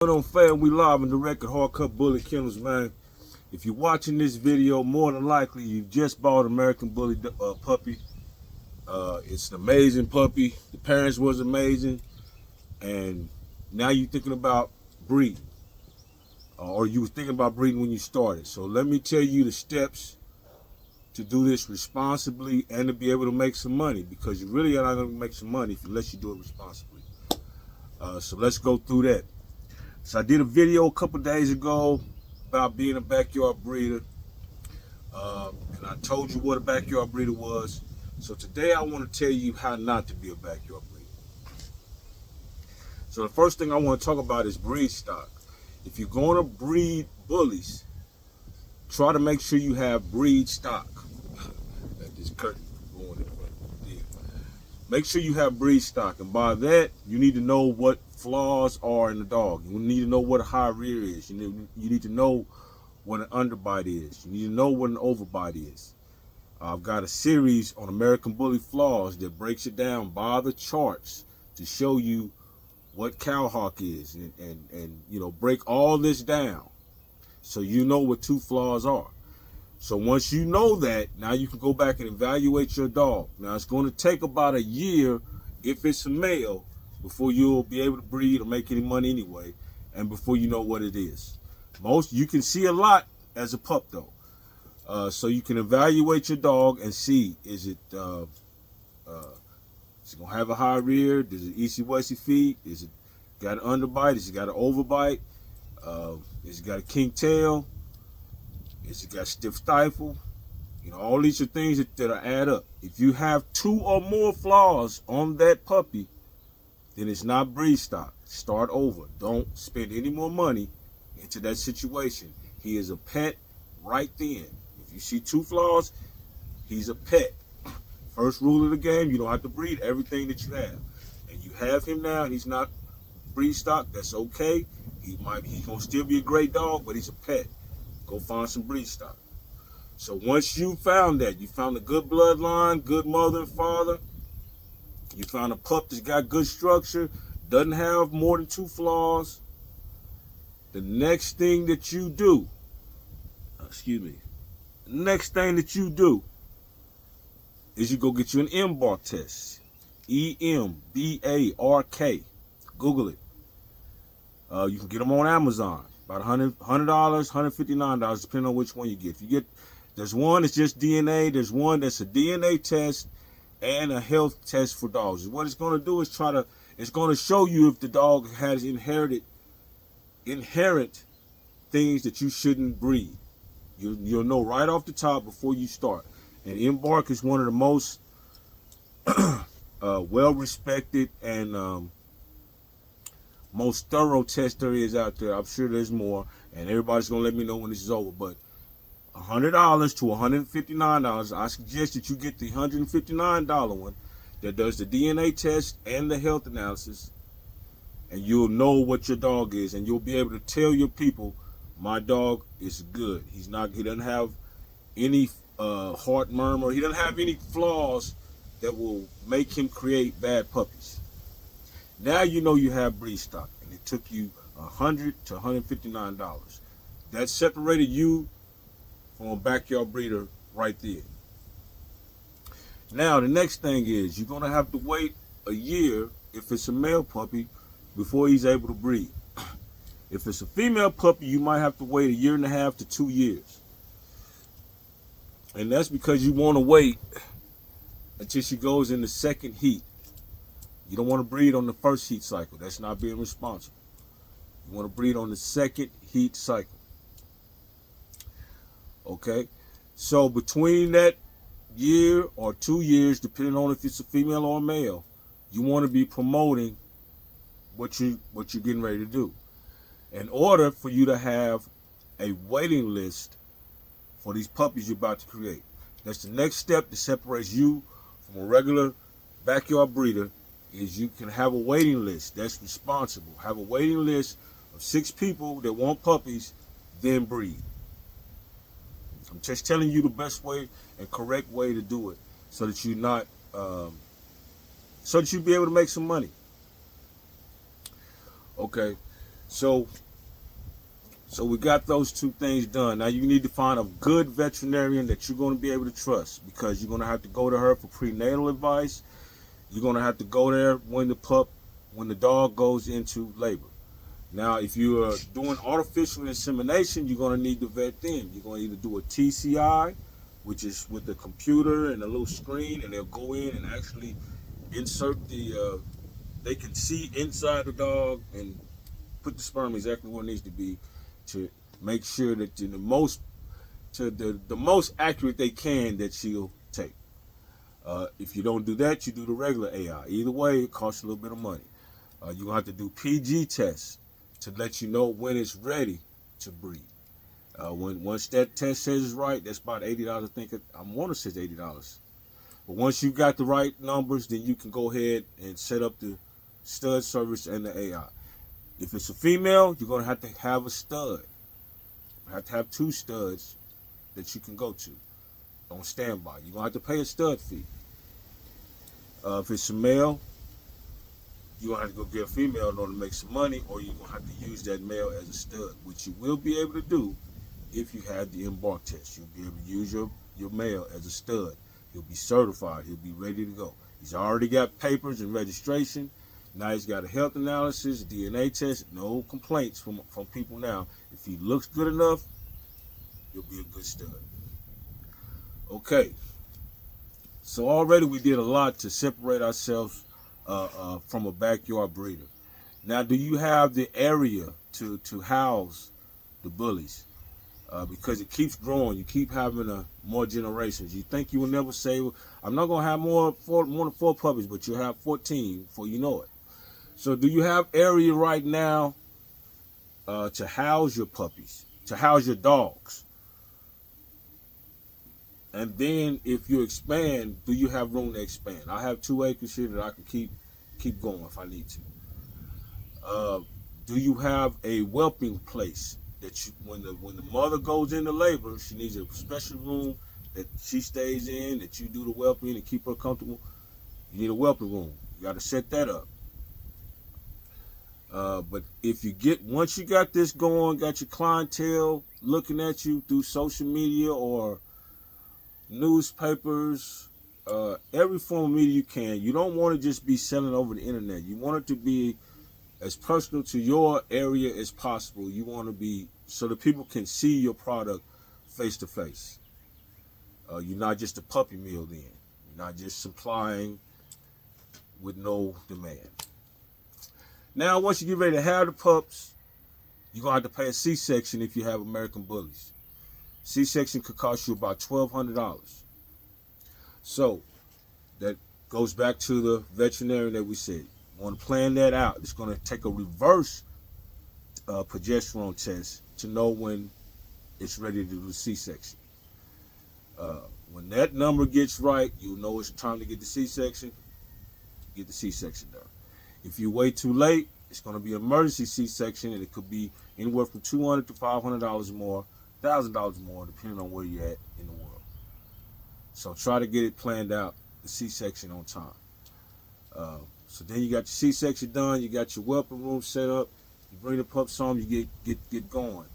On fam, we live and direct at Hardcut Bully Kennels, man. If you're watching this video, more than likely you just bought an American Bully puppy. It's an amazing puppy. The parents was amazing, and now you're thinking about breeding, or you were thinking about breeding when you started. So let me tell you the steps to do this responsibly and to be able to make some money, because you really are not going to make some money unless you do it responsibly. So let's go through that. So I did a video a couple days ago about being a backyard breeder, and I told you what a backyard breeder was. So today I want to tell you how not to be a backyard breeder. So the first thing I want to talk about is breed stock. If you're going to breed bullies, try to make sure you have breed stock. Got this curtain going in front of me. Make sure you have breed stock, and by that you need to know what flaws are in the dog. You need to know what a high rear is. You need to know what an underbite is. You need to know what an overbite is. I've got a series on American Bully flaws that breaks it down by the charts to show you what cowhawk is, and you know, break all this down so you know what two flaws are. So once you know that, now you can go back and evaluate your dog. Now it's going to take about a year if it's a male before you'll be able to breed or make any money anyway, and before you know what it is. You can see a lot as a pup though. So you can evaluate your dog and see, is it gonna have a high rear? Does it easy-westy feet? Is it got an underbite? Is it got an overbite? Is it got a kink tail? Is it got stiff stifle? You know, all these are things that add up. If you have 2 or more flaws on that puppy, then it's not breed stock. Start over. Don't spend any more money into that situation. He is a pet right then. If you see 2 flaws, he's a pet. First rule of the game, you don't have to breed everything that you have. And you have him now, he's not breed stock, that's okay. He's gonna still be a great dog, but he's a pet. Go find some breed stock. So once you found that, you found a good bloodline, good mother and father, you found a pup that's got good structure, doesn't have more than 2 flaws, the next thing that you do, is you go get you an embark test. EMBARK. Google it. You can get them on Amazon. About $100, $159, depending on which one you get. There's one that's just DNA. There's one that's a DNA test and a health test for dogs. What it's going to do is it's going to show you if the dog has inherent things that you shouldn't breed. You'll know right off the top before you start. And Embark is one of the most well-respected and most thorough test there is out there. I'm sure there's more, and everybody's going to let me know when this is over. But $100 to $159, I suggest that you get the $159 one that does the DNA test and the health analysis, and you'll know what your dog is, and you'll be able to tell your people, my dog is good. He doesn't have any heart murmur. He doesn't have any flaws that will make him create bad puppies. Now you know you have breed stock, and it took you $100 to $159. That separated you from a backyard breeder right there. Now the next thing is you're gonna have to wait a year if it's a male puppy before he's able to breed. If it's a female puppy, you might have to wait 1.5 years to 2 years. And that's because you want to wait until she goes in the second heat. You don't want to breed on the first heat cycle. That's not being responsible. You want to breed on the second heat cycle. Okay? So between that year or 2 years, depending on if it's a female or a male, you want to be promoting what you're getting ready to do. In order for you to have a waiting list for these puppies you're about to create. That's the next step that separates you from a regular backyard breeder, is you can have a waiting list that's responsible. Have a waiting list of 6 people that want puppies, then breed. I'm just telling you the best way and correct way to do it, so that you're not, so that you'll be able to make some money. Okay, So we got those two things done. Now you need to find a good veterinarian that you're going to be able to trust, because you're going to have to go to her for prenatal advice. You're going to have to go there when the dog goes into labor. Now, if you are doing artificial insemination, you're going to need to vet them. You're going to either do a TCI, which is with the computer and a little screen, and they'll go in and actually insert they can see inside the dog and put the sperm exactly where it needs to be, to make sure that the most accurate they can that she'll take. If you don't do that, you do the regular AI. Either way, it costs a little bit of money. You're going to have to do PG tests to let you know when it's ready to breed. Once that test says it's right, that's about $80. I think I want to say it's $80. But once you got the right numbers, then you can go ahead and set up the stud service and the AI. If it's a female, you're going to have a stud. You have to have 2 studs that you can go to on standby. You're going to have to pay a stud fee. If it's a male, you're going to have to go get a female in order to make some money, or you're going to have to use that male as a stud, which you will be able to do if you have the embark test. You'll be able to use your male as a stud. He'll be certified. He'll be ready to go. He's already got papers and registration. Now he's got a health analysis, DNA test. No complaints from people now. If he looks good enough, he'll be a good stud. Okay. So already we did a lot to separate ourselves from a backyard breeder. Now, do you have the area to house the bullies? Because it keeps growing. You keep having more generations. You think you will never say, I'm not going to have more than 4 puppies, but you'll have 14 before you know it. So do you have area right now to house your puppies, to house your dogs? And then if you expand, do you have room to expand? I have 2 acres here that I can keep going if I need to. Do you have a whelping place that when the mother goes into labor, she needs a special room that she stays in, that you do the whelping and keep her comfortable? You need a whelping room. You got to set that up. But once you got this going, got your clientele looking at you through social media or newspapers, every form of media you can, you don't want to just be selling over the internet. You want it to be as personal to your area as possible. You want to be so that people can see your product face to face. You're not just a puppy mill then. You're not just supplying with no demand. Now, once you get ready to have the pups, you're going to have to pay a C-section if you have American Bullies. C-section could cost you about $1,200. So that goes back to the veterinarian that we said. You want to plan that out. It's going to take a reverse progesterone test to know when it's ready to do the C-section. When that number gets right, you'll know it's time to get the C-section. Get the C-section done. If you wait too late, it's going to be an emergency C-section, and it could be anywhere from $200 to $500 more, $1,000 more, depending on where you're at in the world. So try to get it planned out, the C-section on time. So then you got your C-section done, you got your whelping room set up, you bring the pups home, you get going.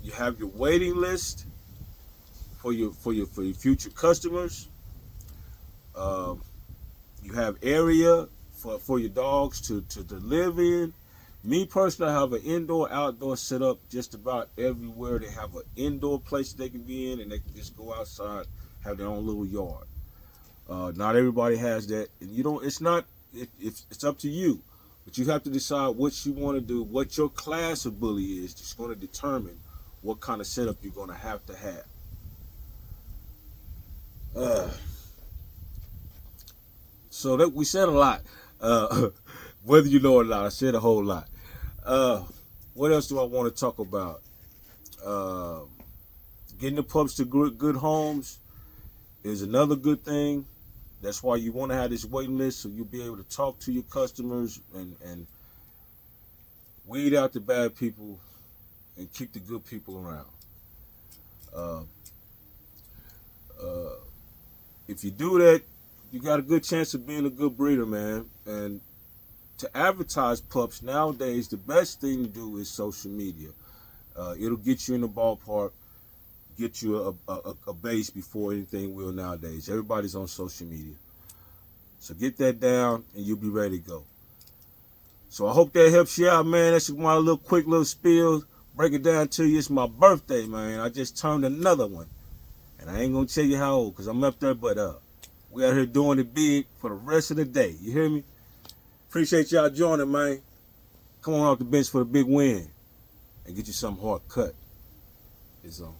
You have your waiting list for your future customers. You have area for your dogs to live in. Me personally, I have an indoor-outdoor set up just about everywhere. They have an indoor place they can be in, and they can just go outside, have their own little yard. Not everybody has that, and you don't. It's not. It's up to you, but you have to decide what you want to do. What your class of bully is. It's going to determine what kind of setup you're going to have. So that we said a lot. Whether you know it or not, I said a whole lot. What else do I want to talk about? Getting the pups to good homes is another good thing. That's why you want to have this waiting list, so you'll be able to talk to your customers and weed out the bad people and keep the good people around. If you do that, you got a good chance of being a good breeder, man. And to advertise pups nowadays, the best thing to do is social media. It'll get you in the ballpark, get you a base before anything will nowadays. Everybody's on social media. So get that down and you'll be ready to go. So I hope that helps you out, man. That's my little quick little spiel. Break it down to you. It's my birthday, man. I just turned another one. And I ain't going to tell you how old because I'm up there, but we out here doing it big for the rest of the day. You hear me? Appreciate y'all joining, man. Come on off the bench for the big win and get you something hard cut. It's on.